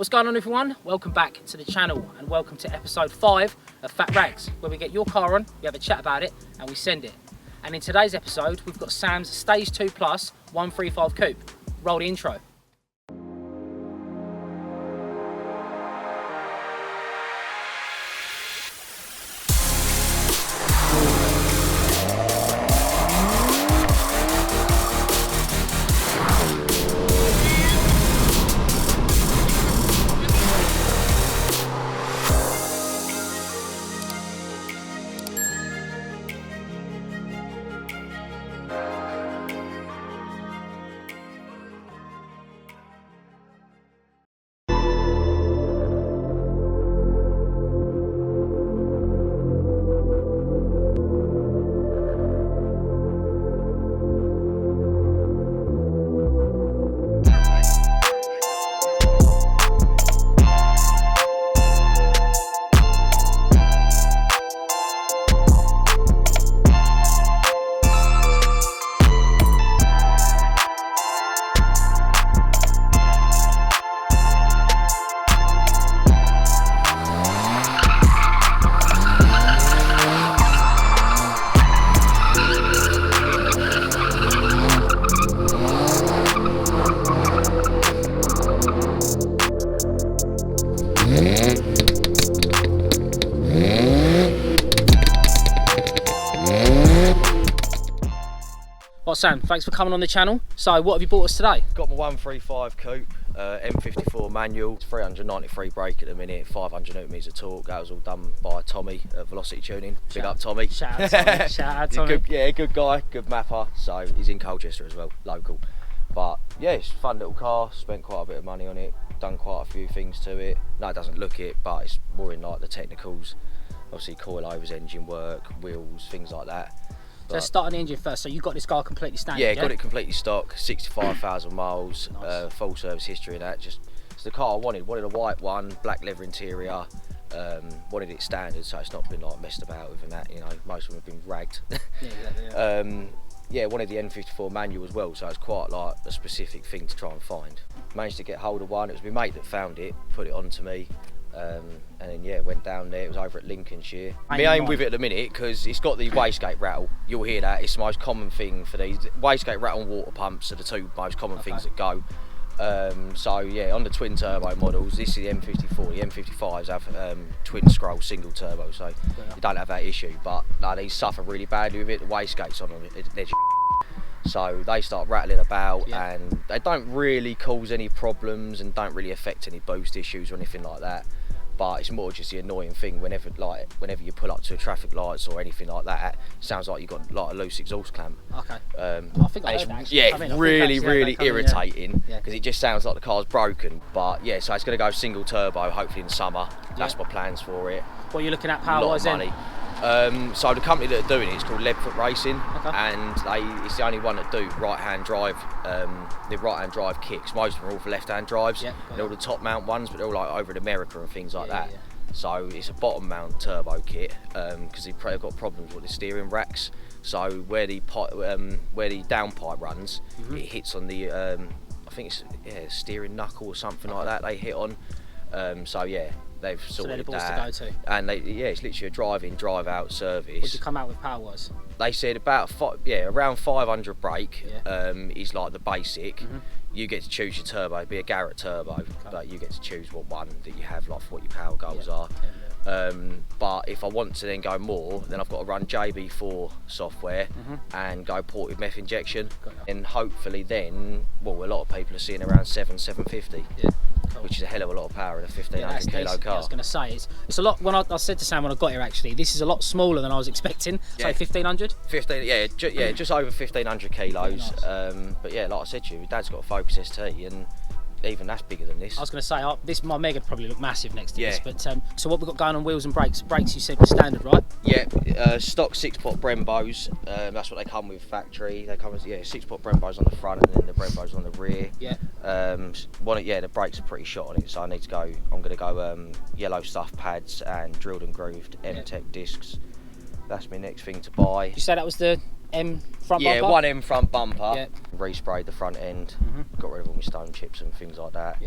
What's going on, everyone? Welcome back to the channel and welcome to episode 5 of PHAT RAGS, where we get your car on, we have a chat about it and we send it. And in today's episode we've got Sam's Stage 2 Plus 135 Coupe. Roll the intro. Well, Sam, thanks for coming on the channel. So what have you bought us today? Got my 135 Coupe, N54 manual, 393 brake at the minute, 500 newton meters of torque. That was all done by Tommy at Velocity Tuning. Big up Tommy. Shout out Tommy. Shout out Tommy. Good guy, good mapper. So he's in Colchester as well, local. But yeah, it's a fun little car. Spent quite a bit of money on it. Done quite a few things to it. No, it doesn't look it, but it's more in like the technicals. Obviously coilovers, engine work, wheels, things like that. So let's start on the engine first. So you got this car completely standard? Yeah, got it completely stock, 65,000 miles, Nice. Full service history and that. Just it's the car I wanted. Wanted a white one, black leather interior. Wanted it standard, so it's not been like messed about with and that. You know, most of them have been ragged. Yeah, exactly, yeah. Yeah, wanted the N54 manual as well, so it's quite like a specific thing to try and find. Managed to get hold of one. It was my mate that found it, put it onto me. And then yeah, went down there. It was over at Lincolnshire. My aim with it at the minute, because it's got the wastegate rattle. You'll hear that. It's the most common thing for these. Wastegate rattle and water pumps are the two most common things that go. So yeah, on the twin turbo models, this is the M54. The M55s have twin scroll single turbo, so you don't have that issue. But no, these suffer really badly with it. The wastegates on them, they're so they start rattling about, and they don't really cause any problems and don't really affect any boost issues or anything like that. But it's more just the annoying thing whenever you pull up to traffic lights or anything like that, it sounds like you've got like a loose exhaust clamp. Okay. I think I heard that, actually. Yeah, I mean, it's really coming, irritating yeah. because it just sounds like the car's broken. But yeah, so it's going to go single turbo hopefully in summer. That's my plans for it. What are you looking at power-wise then? Money. So the company that are doing it is called Leadfoot Racing, and it's the only one that do right-hand drive. The right-hand drive kicks. Most of them are all for left-hand drives. And all the top mount ones, but they're all like over in America and things like that. So it's a bottom mount turbo kit because they've got problems with the steering racks. So where the downpipe runs, it hits on the I think it's steering knuckle or something like that. They hit on. So yeah. They've sorted that, to go to. And it's literally a drive-in, drive-out service. Would you come out with power-wise? They said about around 500 brake is like the basic. You get to choose your turbo. It'd be a Garrett turbo, but you get to choose what one that you have, like for what your power goals are. But if I want to then go more, then I've got to run JB4 software and go ported meth injection, and hopefully then, well, a lot of people are seeing around 750. Which is a hell of a lot of power in a 1500 kilo car. I was going to say, it's a lot. When I said to Sam when I got here, actually, this is a lot smaller than I was expecting. So 1500? 15, just over 1500 kilos. Nice. But yeah, like I said to you, Dad's got a Focus ST, and even that's bigger than this. I was going to say, my Meg would probably look massive next to this. But so what we've got going on wheels and brakes? Brakes you said were standard, right? Yeah, stock 6-pot Brembos. That's what they come with factory. They come with 6-pot Brembos on the front and then the Brembos on the rear. The brakes are pretty shot on it, so I'm going to go yellow stuff pads and drilled and grooved M-Tech discs. That's my next thing to buy. Did you say that was the M front bumper? Yeah, one M front bumper. Resprayed the front end, got rid of all my stone chips and things like that.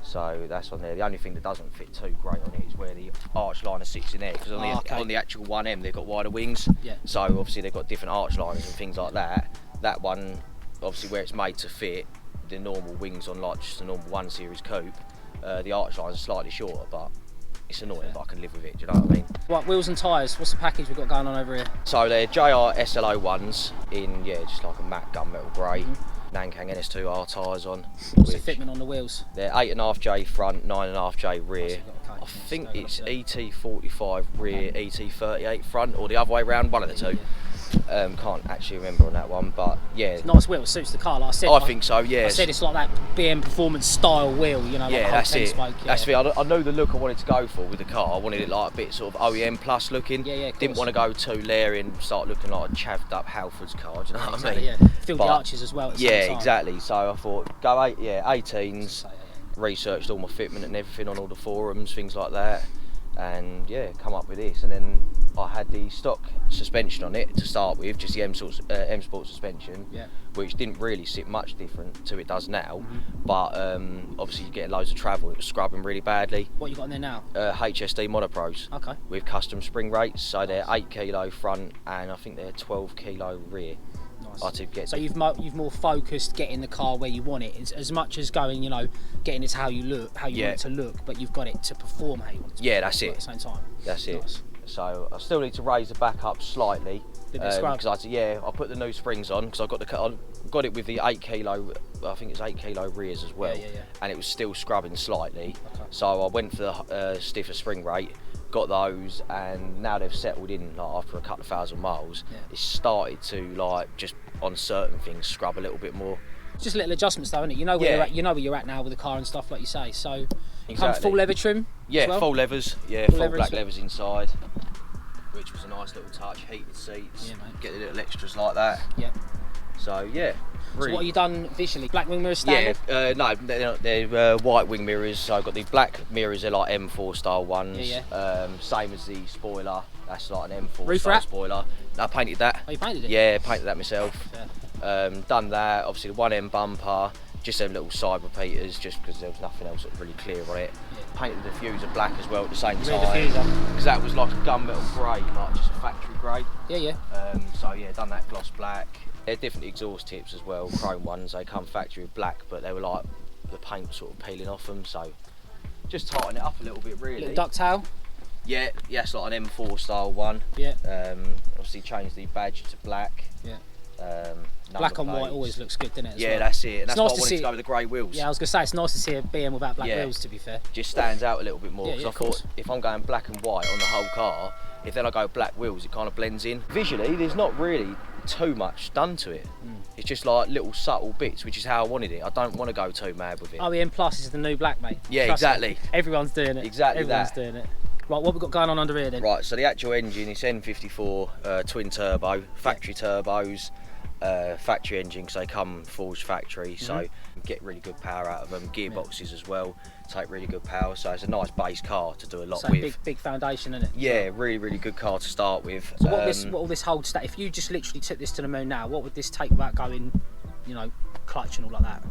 So that's on there. The only thing that doesn't fit too great on it is where the arch liner sits in there, because on the actual 1M they've got wider wings. Yeah. So obviously they've got different arch liners and things like that. That one, obviously where it's made to fit the normal wings on like just a normal 1 Series coupe, the arch lines are slightly shorter, but it's annoying, but I can live with it, do you know what I mean? Right, wheels and tyres, what's the package we've got going on over here? So they're JR SLO ones in, just like a matte gunmetal grey. Nankang NS2R tyres on. What's the fitment on the wheels? They're 8.5J front, 9.5J rear. Okay. I think it's ET45 rear, ET38 front, or the other way around, one of the two. Can't actually remember on that one, but yeah. It's a nice wheel, suits the car. Like I said, I think so, yeah. I said it's like that BM performance style wheel, you know, like that's it. Spoke, That's it. I know the look I wanted to go for with the car. I wanted it like a bit sort of OEM plus looking. Yeah, Didn't want to go too leery and start looking like a chavved up Halford's car, do you know what I mean? Yeah, fill the arches as well at the same time. Exactly. So I thought, go 18s, researched all my fitment and everything on all the forums, things like that, and come up with this. And then I had the stock suspension on it to start with, just the M Sport suspension, which didn't really sit much different to it does now, but obviously you get loads of travel. It was scrubbing really badly. What you got in there now? HSD Monopros. Okay. With custom spring rates, so they're 8 kilo front and I think they're 12 kilo rear. Nice. So you've more focused getting the car where you want it. It's as much as going, getting it how you look, how you want it to look, but you've got it to perform how you want it to perform that's it. At the same time. That's it. So I still need to raise the back up slightly because I put the new springs on because I got it with the 8 kilo. I think it's 8 kilo rears as well, and it was still scrubbing slightly. Okay. So I went for the stiffer spring rate. Got those, and now they've settled in after a couple of thousand miles. It's started to just on certain things scrub a little bit more. Just little adjustments though, isn't it? You know where you're at. You know where you're at now with the car and stuff, like you say. So come full leather trim. Yeah, well? full leathers. Yeah, full black leathers inside, which was a nice little touch. Heated seats. Yeah, mate. Get the little extras like that. Yeah. So Really. So what have you done visually? Black wing mirrors standard? No, they're white wing mirrors. So I've got the black mirrors, they're like M4 style ones. Same as the spoiler. That's like an M4 Roof style wrap? spoiler. I painted that. Oh, you painted it? Yeah, painted that myself. Done that. Obviously the 1M bumper. Just them little side repeaters, just because there was nothing else that really clear on it. Painted the diffuser black as well at the same time. Because that was like a gunmetal grey, like just a factory grey. Done that gloss black. They're different exhaust tips as well, chrome ones. They come factory with black, but they were like the paint was sort of peeling off them, so just tighten it up a little bit really. Little ducktail? Yeah, it's like an M4 style one. Obviously changed the badge to black. Black on white always looks good, doesn't it? Yeah, that's it. And that's why I wanted to go with the grey wheels. Yeah, I was going to say, it's nice to see a BM without black wheels, to be fair. Just stands out a little bit more, because I thought if I'm going black and white on the whole car, if then I go black wheels, it kind of blends in. Visually, there's not really too much done to it. It's just like little subtle bits, which is how I wanted it. I don't want to go too mad with it. OEM Plus is the new black, mate. Yeah, Trust exactly. me. Everyone's doing it. Exactly. Everyone's doing it. Right, what we got going on under here then? Right, so the actual engine is N54 twin turbo, factory turbos. Factory engine, because they come forged factory, so you get really good power out of them. Gearboxes as well take really good power, so it's a nice base car to do a lot with. Big foundation, isn't it? Yeah, really good car to start with. So what all this holds, if you just literally took this to the moon now, what would this take without going, clutch and all like that?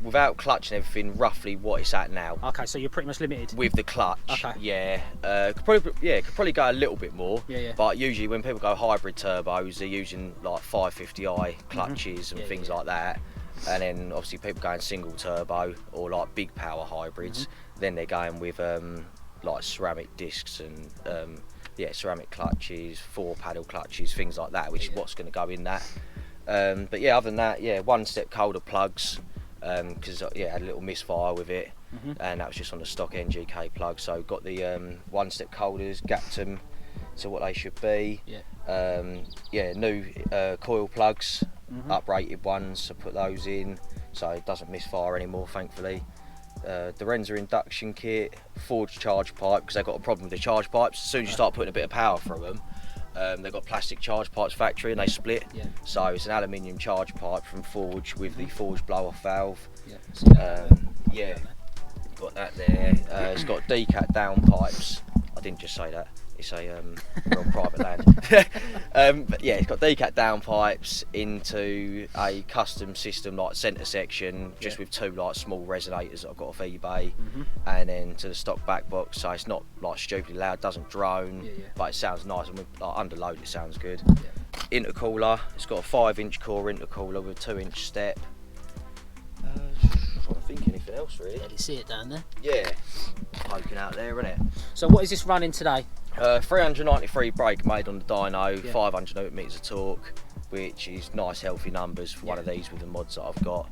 Without clutch and everything, roughly what it's at now. Okay, so you're pretty much limited. With the clutch, could probably go a little bit more. But usually when people go hybrid turbos, they're using like 550i clutches and things like that. And then obviously people going single turbo or like big power hybrids. Then they're going with like ceramic discs and ceramic clutches, 4-paddle clutches, things like that, which is what's going to go in that. But other than that, one-step colder plugs. Because I had a little misfire with it, and that was just on the stock NGK plug. So got the one-step holders, gapped them to what they should be. New coil plugs, uprated ones, so put those in so it doesn't misfire anymore, thankfully. The Renza induction kit, forged charge pipe, because they've got a problem with the charge pipes. As soon as you start putting a bit of power through them, they've got plastic charge pipes factory and they split. So it's an aluminium charge pipe from Forge with the Forge blow off valve. Got that there. It's got decat down pipes. I didn't just say that. you say, we're on private land. But yeah, it's got decat downpipes into a custom system like centre section, just with 2 like small resonators that I've got off eBay, and then to the stock back box, so it's not like stupidly loud, doesn't drone, but it sounds nice, and with, like, under load it sounds good. Intercooler, it's got a 5-inch core intercooler with a 2-inch step. Trying to think anything else really. Yeah, you see it down there. Yeah, poking out there, isn't it? So what is this running today? 393 brake made on the dyno, 500 newton meters of torque, which is nice healthy numbers for one of these with the mods that I've got.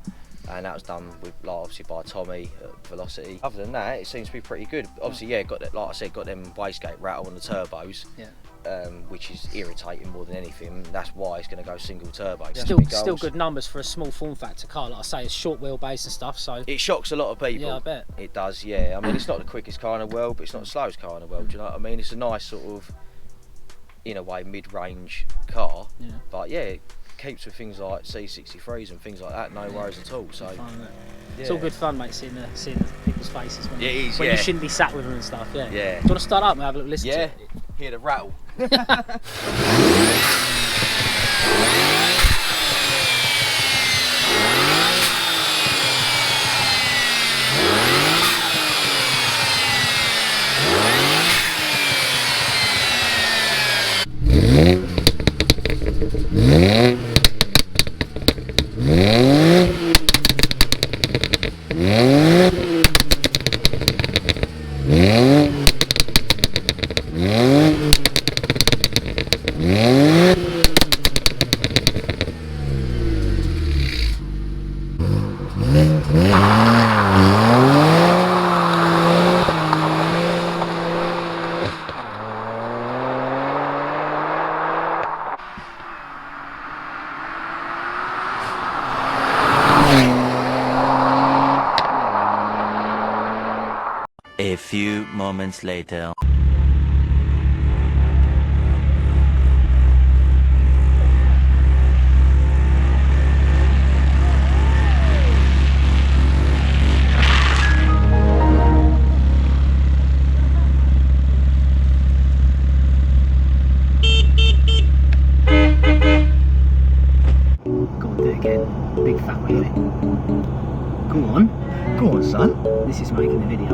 And that was done with, like, obviously by Tommy at Velocity. Other than that, it seems to be pretty good. Obviously, yeah, got that, like I said, got them wastegate rattle on the turbos. Which is irritating more than anything. That's why it's going to go single turbo. Still good numbers for a small form factor car. Like I say, it's short wheelbase and stuff. So it shocks a lot of people. Yeah, I bet it does. Yeah, I mean, it's not the quickest car in the world, but it's not the slowest car in the world. Do you know what I mean? It's a nice sort of, in a way, mid-range car. But yeah, it keeps with things like C63s and things like that. No worries at all. So it's all good fun, mate. Seeing the people's faces when, you shouldn't be sat with them and stuff. Yeah. Do you want to start up and have a little listen to it? Hear the rattle. A few moments later. Go on, do it again. Big fat wheelie. Go on. Go on, son. This is making the video.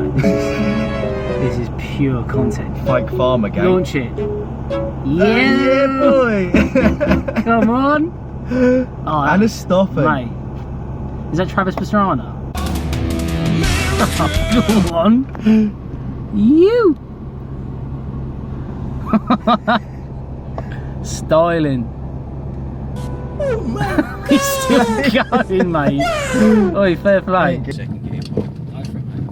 This is pure content. Fake farmer game. Launch it. Yeah, boy. Come on. Oh, and a stopper. Mate. Is that Travis Pastrana? Go on. You. Styling. Oh, man. He's still going, mate. Oi, fair play. Second gear pop. Go for it, mate.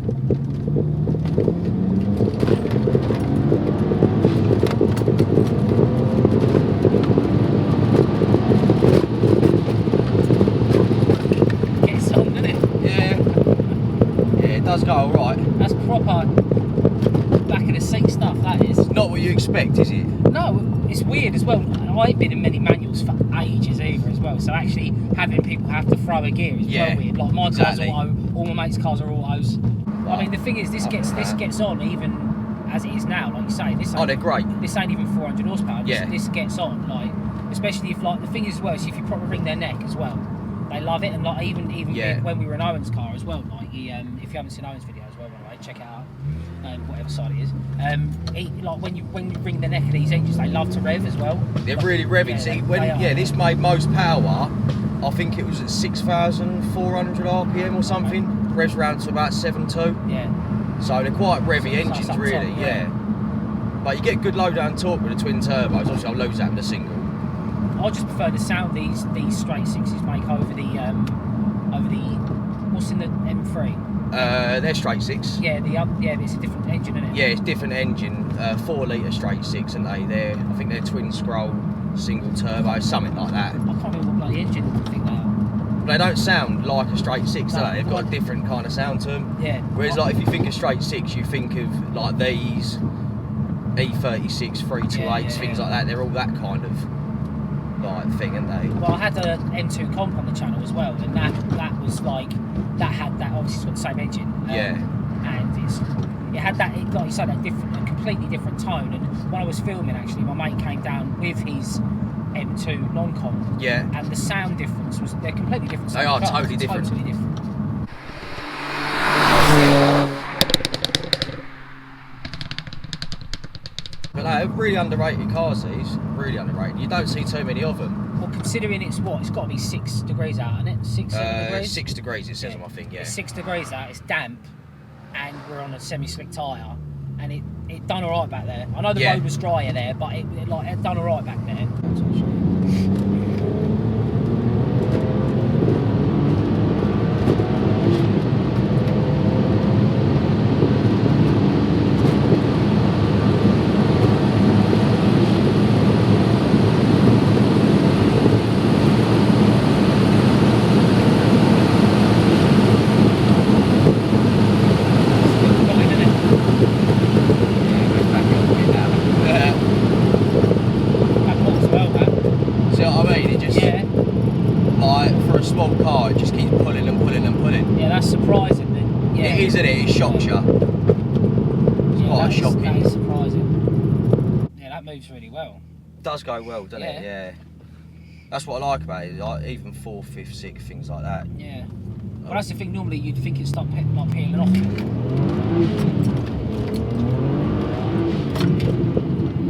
Gets on, doesn't it? Yeah, it does go alright. That's proper back of the seat stuff, that is. Not what you expect, is it? No, it's weird as well. I ain't been in many manuals for ages either as well, so actually having people have to throw a gear is well weird. Like my car's auto, all my mates' cars are autos. I mean, the thing is, this gets on even as it is now. Like you say, this ain't, they're great. This ain't even 400 horsepower. Yeah. This gets on, like, especially if, like, the thing is as well, is if you proper wring their neck as well, they love it. And like even when we were in Owen's car as well, like he, if you haven't seen Owen's video as well, by the way, check it out. Whatever side it is, like when you ring the neck of these engines, they love to rev as well. They're really revving. See, this made most power. I think it was at 6,400 RPM or something. Revs around to about 7.2. Yeah. So they're quite revvy engines, up really. top, yeah. But you get good low down torque with the twin turbos. Obviously, I'll lose that in the single. I just prefer the sound these straight sixes make over the what's in the M3. They're straight six. Yeah, it's a different engine, isn't it? Yeah, it's different engine. 4 litre straight six, and I think they're twin scroll, single turbo, something like that. I can't remember what bloody engine I think they are. They don't sound like a straight six, do No, they? They've got a different kind of sound to them. Yeah. Whereas, like, if you think of straight six, you think of like these E36 328s, things like that. They're all that kind of like thing, aren't they? Well, I had a M2 Comp on the channel as well, and that was like that had that obviously it's got the same engine. And it had that, like you said, a completely different tone. And when I was filming, actually, my mate came down with his M2 non-com. Yeah. And the sound difference was, they're completely different. They are totally different. Totally different. But no, really underrated cars, these. Really underrated. You don't see too many of them. Well, considering it's what? It's got to be 6 degrees out, isn't it? 6, 7 degrees? 6 degrees, it says on my thing, yeah. It's 6 degrees out, it's damp, and we're on a semi-slick tyre, and it done alright back there. I know the road was drier there, but it done alright back there. Isn't it? It shocks you. It's quite shocking. That is surprising. Yeah, that moves really well. It does go well, doesn't it? Yeah. That's what I like about it. Like even 4th, 5th, 6th, things like that. Yeah. Well, that's the thing. Normally, you'd think it'd stop like peeling off.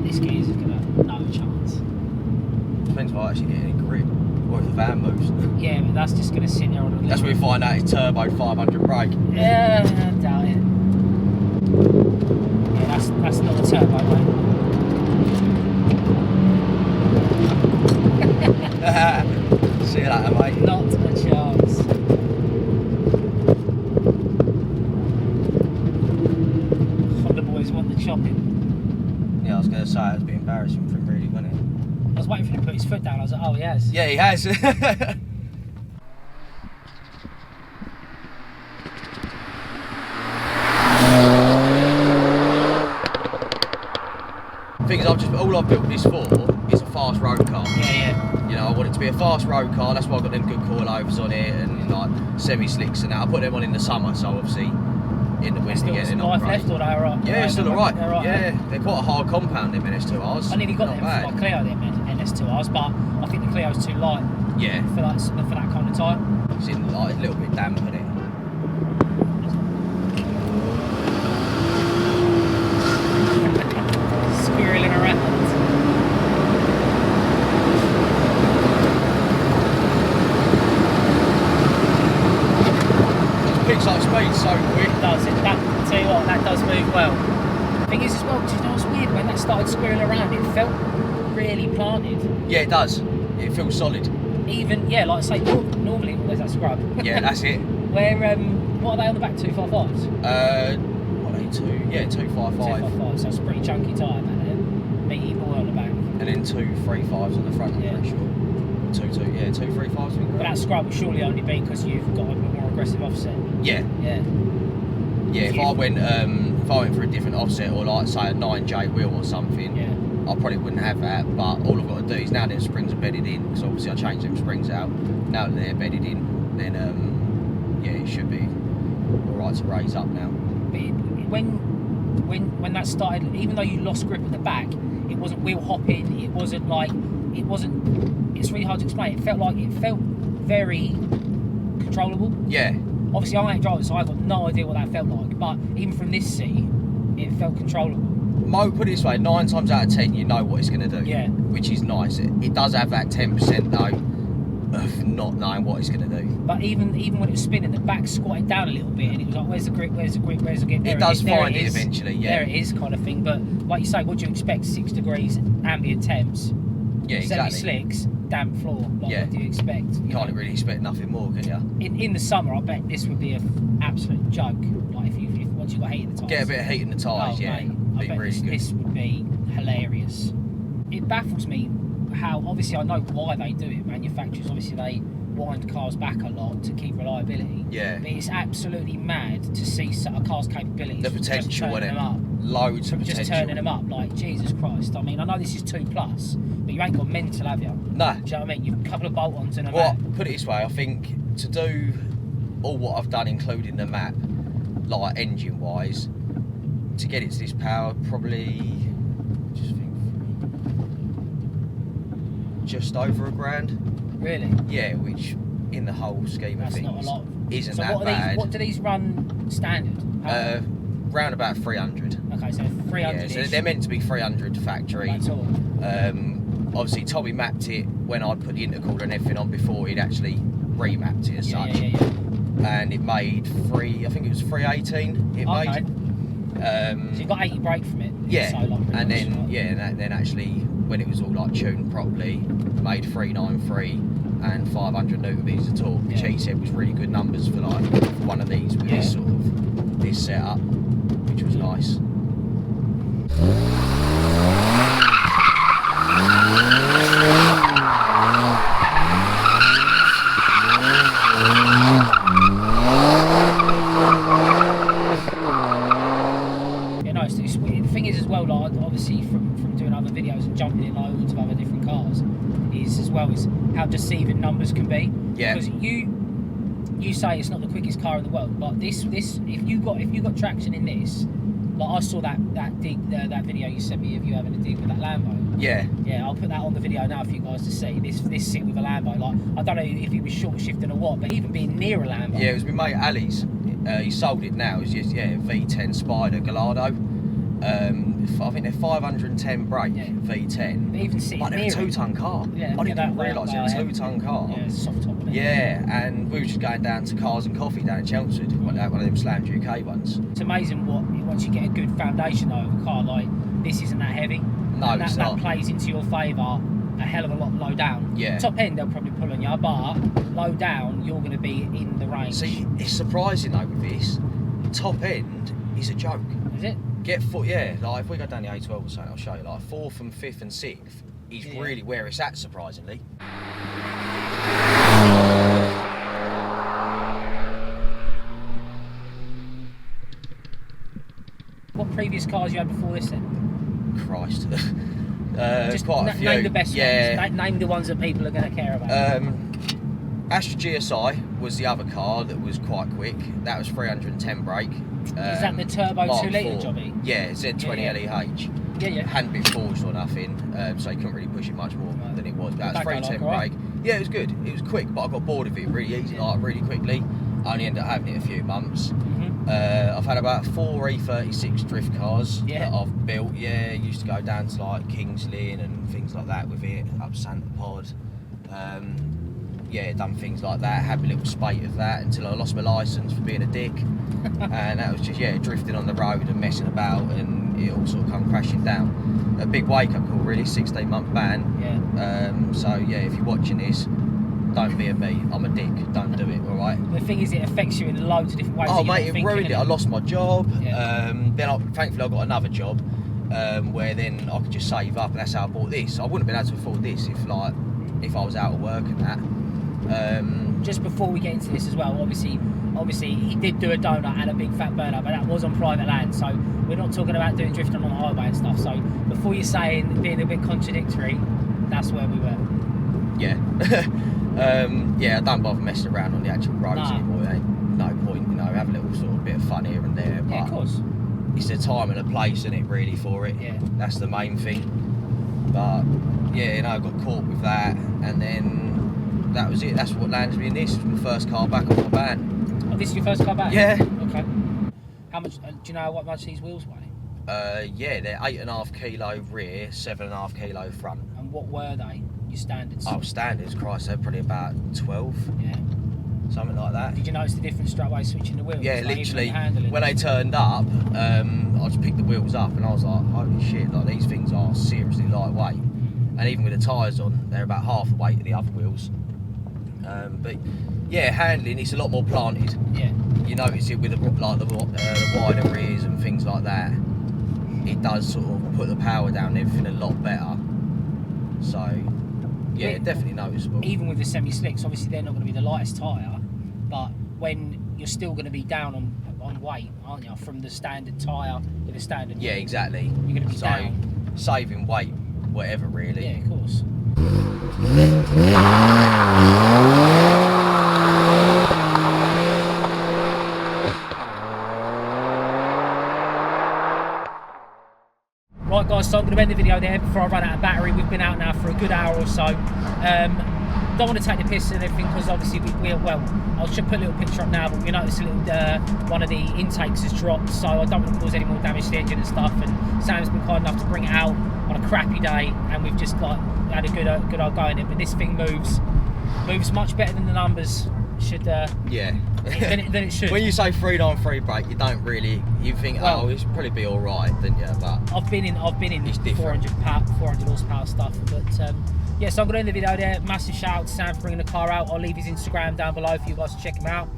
This gear's gonna no chance. Depends if I actually get any grip or if the van moves. Yeah, but that's just gonna sit there on the. That's where we find out it's turbo 500 brake. Yeah, I doubt it. Yeah, that's not a turbo, mate. See you later, mate. Not a chance. Honda boys want the chopping. Yeah, I was going to say, it was a bit embarrassing for him, really, wasn't it? I was waiting for him to put his foot down. I was like, oh, he has. Yeah, he has. Things all I've built this for is a fast road car. Yeah. You know, I want it to be a fast road car. That's why I've got them good coilovers on it and like semi-slicks and that. I put them on in the summer, so obviously in the winter they're not life great. left, or they're right? Yeah, still alright. Yeah, they're quite a hard compound, them NS2Rs. I nearly got them for my Clio, them NS2Rs, but I think the Clio's too light. Yeah. For that kind of tyre. It's in like a little bit damp, isn't it? Squirreling around. Picks up speed so quick. It does. I'll tell you what, that does move well. The thing is as well, do you know what's weird? When that started squirreling around, it felt really planted. Yeah, it does. It feels solid. Even, yeah, like I say, normally, where's that scrub? Yeah, that's it. Where, what are they on the back, 255s? What are they, 255. 255, so it's a pretty chunky tyre, that there. Meaty boy on the back. And then 235s on the front, I'm pretty sure. 235s, I think. But that scrub will surely only be because you've got a more aggressive offset. Yeah. Yeah. Yeah, if I went for a different offset or like say a 9J wheel or something, Yeah. I probably wouldn't have that. But all I've got to do is now them springs are bedded in, because obviously I changed them springs out. Now that they're bedded in, then yeah, it should be alright to raise up now. But when that started, even though you lost grip at the back, it wasn't wheel hopping. It wasn't like It's really hard to explain. It felt very controllable. Yeah. Obviously, I ain't driving, so I've got no idea what that felt like. But even from this seat, it felt controllable. Put it this way, 9 times out of 10, you know what it's going to do. Yeah. Which is nice. It does have that 10% though of not knowing what it's going to do. But even when it was spinning, the back squatted down a little bit, and it was like, "Where's the grip? Where's the grip? Where's the grip?" It does find it eventually. Yeah. There it is, kind of thing. But like you say, what do you expect? 6 degrees ambient temps. Yeah, exactly. Semi-slicks, damp floor. Like, Yeah. What do you expect? You can't really expect nothing more, can you? In the summer, I bet this would be an absolute joke. Like if once you got heat in the tyres. Get a bit of heat in the tyres, yeah. Mate, I bet really this would be hilarious. It baffles me how, obviously I know why they do it. Manufacturers, obviously they wind cars back a lot to keep reliability. Yeah. But it's absolutely mad to see a car's capabilities. The potential, just turning them up. Loads of potential. Just turning them up, like Jesus Christ. I mean, I know this is 2+, but you ain't got mental, have you? No. Do you know what I mean? You've a couple of bolt-ons and a Well, map. put it this way, I think to do all what I've done, including the map, like engine-wise, to get it to this power, probably just over £1,000. Really? Yeah, which in the whole scheme of That's things not a lot. isn't So that bad. what do these run standard? Round about 300. Okay, so 300. Yeah, so they're meant to be 300 factory. That's all. Obviously, Tommy mapped it when I put the intercooler and everything on before he'd actually remapped it as such. Yeah. And it made I think it was 318. It Okay. made. So you got 80 brake from it. Yeah, So like and then actually when it was all like tuned properly, made 393 and 500 newton meters of torque, which he said was really good numbers for like one of these with this sort of this setup, which was nice. The thing is as well, like obviously from doing other videos and jumping in loads of other different cars, is as well as how deceiving numbers can be. Yeah. Because you say it's not the quickest car in the world, but this if you got traction in this, like I saw that video you sent me of you having a dig with that Lambo. Yeah. Yeah, I'll put that on the video now for you guys to see. This sit with a Lambo, like I don't know if he was short shifting or what, but even being near a Lambo. Yeah, it was my mate Ali's. He sold it now. It's just V10 Spider Gallardo. I think they're 510 brake V10. But even sitting but they're a near 2-ton car. Yeah, I didn't realise they're a 2-ton car. Yeah, it's soft top. Yeah, and we were just going down to Cars and Coffee down in Chelmsford, one of them slammed UK ones. It's amazing once you get a good foundation though of a car, like this isn't that heavy. No, and it's not. That plays into your favour a hell of a lot low down. Yeah. Top end they'll probably pull on you, but low down you're going to be in the range. See, it's surprising though with this, top end is a joke. Is it? Like if we go down the A12 or something, I'll show you, like 4th and 5th and 6th is really where it's at, surprisingly. What previous cars you had before this then? Christ. Just quite a few. Name the best ones. Name the ones that people are going to care about. Astra GSI was the other car that was quite quick. That was 310 brake. Is that the turbo Mark 2 litre IV. jobby? Yeah, Z20 LEH. Yeah. Hadn't been forged or nothing, so you couldn't really push it much more than it was. But that was 310 brake. Yeah, it was good. It was quick, but I got bored of it really easy, like really quickly. I only ended up having it a few months. I've had about 4 E36 drift cars that I've built. Yeah, used to go down to like Kings Lynn and things like that with it, up Santa Pod. Done things like that. Had my little spate of that until I lost my licence for being a dick. And that was just drifting on the road and messing about, and it all sort of come crashing down. A big wake up call, really. 16-month ban. If you're watching this, don't be a me. I'm a dick. Don't do it. All right. The thing is, it affects you in loads of different ways. Oh mate, it ruined it. I lost my job. Then thankfully I got another job where then I could just save up, and that's how I bought this. I wouldn't have been able to afford this if I was out of work and that. Just before we get into this as well, obviously he did do a donut and a big fat burner, but that was on private land, so we're not talking about doing drifting on the highway and stuff. So before you're saying being a bit contradictory, that's where we were. I don't bother messing around on the actual roads anymore. There ain't no point, have a little sort of bit of fun here and there. Yeah, of course. It's the time and the place, isn't it, really, for it? Yeah. That's the main thing. But I got caught with that, and then that was it. That's what landed me in this. It was my first car back off my van. Oh, this is your first car back? Yeah. Okay. How much? Do you know what much these wheels weigh? They're 8.5 kilo rear, 7.5 kilo front. And what were they? Your standards? Oh, standards, Christ, they're probably about 12. Yeah. Something like that. Did you notice the difference straight away switching the wheels? Yeah, like literally. Handling When they turned up, I just picked the wheels up and I was like, holy shit, like these things are seriously lightweight. And even with the tyres on, they're about half the weight of the other wheels. Handling, it's a lot more planted. Yeah. You notice it with the wider rears and things like that. It does sort of put the power down and everything a lot better. So, definitely noticeable. Even with the semi-slicks, obviously they're not going to be the lightest tyre, but when you're still going to be down on weight, aren't you, from the standard tyre with a standard wheel. Exactly. You're going to be down. Saving weight, whatever really. Yeah, of course. Right guys, so I'm going to end the video there before I run out of battery. We've been out now for a good hour or so. Don't want to take the piss and everything because obviously well, I'll just put a little picture up now, but we noticed a little, one of the intakes has dropped, so I don't want to cause any more damage to the engine and stuff. And Sam's been kind enough to bring it out on a crappy day, and we've just like had a good old go in it. But this thing moves much better than the numbers should. Yeah. than it should. When you say 393 brake, you don't really, you think, Well, oh, it should probably be all right, don't you? But I've been in It's 400 horsepower stuff, but yeah, so I'm going to end the video there. Massive shout out to Sam for bringing the car out. I'll leave his Instagram down below for you guys to check him out,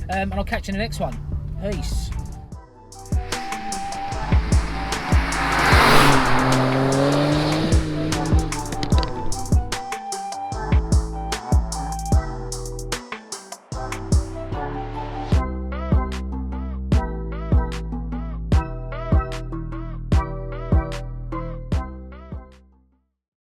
and I'll catch you in the next one. Peace.